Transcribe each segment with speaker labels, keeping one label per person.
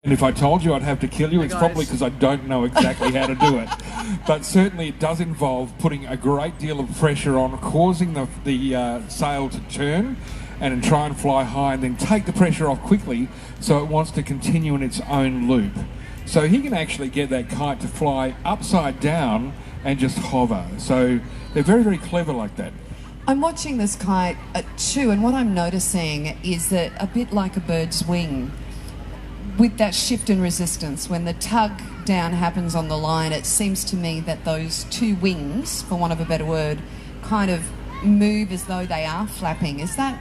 Speaker 1: And if I told you I'd have to kill you,
Speaker 2: Hey
Speaker 1: it's
Speaker 2: guys.
Speaker 1: probably because I don't know exactly how to do it. But certainly it does involve putting a great deal of pressure on, causing the sail to turn and try and fly high, and then take the pressure off quickly so it wants to continue in its own loop. So he can actually get that kite to fly upside down and just hover. So they're very, very clever like that.
Speaker 3: I'm watching this kite too, and what I'm noticing is that a bit like a bird's wing, with that shift in resistance, when the tug down happens on the line, it seems to me that those two wings, for want of a better word, kind of move as though they are flapping. Is that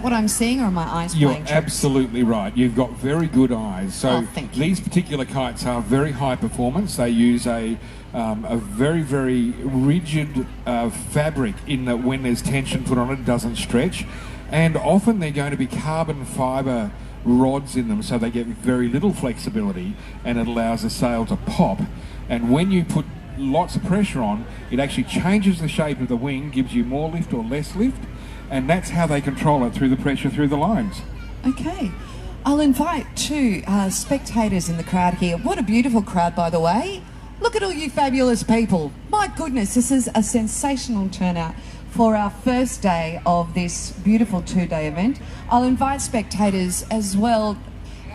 Speaker 3: what I'm seeing, or are my eyes playing tricks?
Speaker 1: You're absolutely right. You've got very good eyes. So
Speaker 3: thank you.
Speaker 1: These particular kites are very high performance. They use a very, very rigid fabric in that when there's tension put on it, it doesn't stretch. And often they're going to be carbon fibre rods in them, so they get very little flexibility, and it allows the sail to pop. And when you put lots of pressure on, it actually changes the shape of the wing, gives you more lift or less lift, and that's how they control it, through the pressure through the lines.
Speaker 3: Okay. I'll invite two spectators in the crowd here. What a beautiful crowd, by the way. Look at all you fabulous people. My goodness, this is a sensational turnout for our first day of this beautiful two-day event. I'll invite spectators as well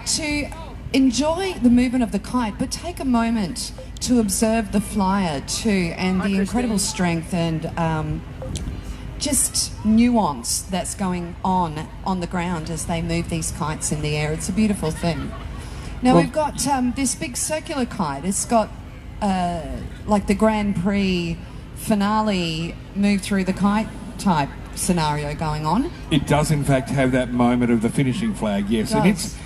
Speaker 3: to enjoy the movement of the kite, but take a moment to observe the flyer too, and the incredible strength and just nuance that's going on the ground as they move these kites in the air. It's a beautiful thing. Now we've got this big circular kite. It's got like the Grand Prix finale move through the kite type scenario going on.
Speaker 1: It does in fact have that moment of the finishing flag, yes. And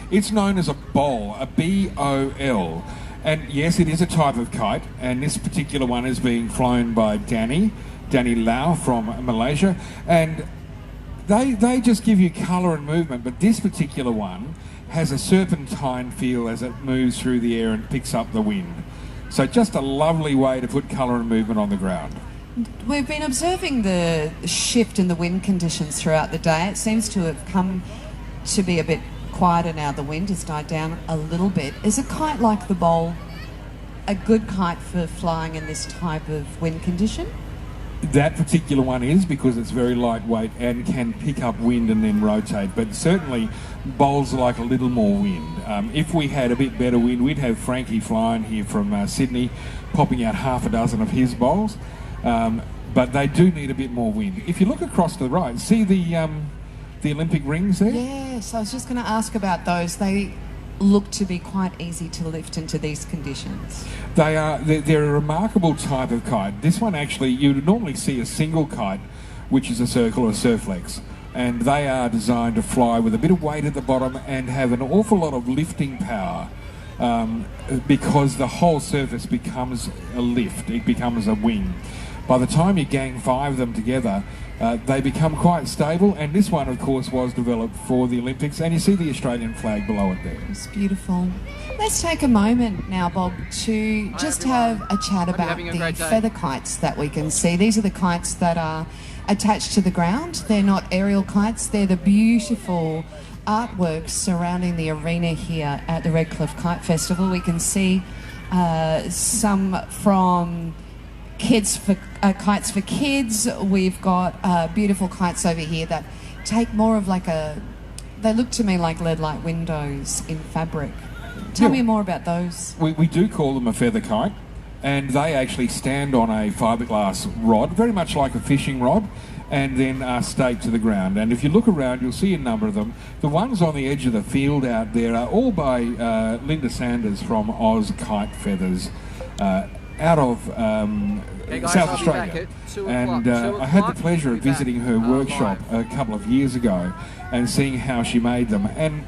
Speaker 1: it's known as a bowl, a B-O-L. And yes, it is a type of kite, and this particular one is being flown by Danny Lau from Malaysia. And they just give you colour and movement, but this particular one has a serpentine feel as it moves through the air and picks up the wind. So just a lovely way to put colour and movement on the ground.
Speaker 3: We've been observing the shift in the wind conditions throughout the day. It seems to have come to be a bit quieter now. The wind has died down a little bit. Is a kite like the bowl a good kite for flying in this type of wind condition?
Speaker 1: That particular one is, because it's very lightweight and can pick up wind and then rotate, but certainly bowls like a little more wind. If we had a bit better wind, we'd have Frankie flying here from Sydney, popping out half a dozen of his bowls, but they do need a bit more wind. If you look across to the right, see the Olympic rings there?
Speaker 3: Yes, I was just going to ask about those. They look to be quite easy to lift into these conditions.
Speaker 1: They're a remarkable type of kite. This one actually, you would normally see a single kite, which is a circle or surflex, and they are designed to fly with a bit of weight at the bottom and have an awful lot of lifting power, because the whole surface becomes a lift, it becomes a wing. By the time you gang 5 of them together, they become quite stable, and this one of course was developed for the Olympics, and you see the Australian flag below it there.
Speaker 3: It's beautiful. Let's take a moment now, Bob, to just have a chat about the feather kites that we can see. These are the kites that are attached to the ground. They're not aerial kites, they're the beautiful artworks surrounding the arena here at the Redcliffe Kite Festival. We can see some from kites for kids. We've got beautiful kites over here that take more of like they look to me like lead light windows in fabric. Tell me more about those.
Speaker 1: We do call them a feather kite, and they actually stand on a fiberglass rod, very much like a fishing rod, and then are staked to the ground. And if you look around, you'll see a number of them. The ones on the edge of the field out there are all by Linda Sanders from Oz Kite Feathers, out of South Australia. And I had the pleasure of visiting her workshop a couple of years ago and seeing how she made them. And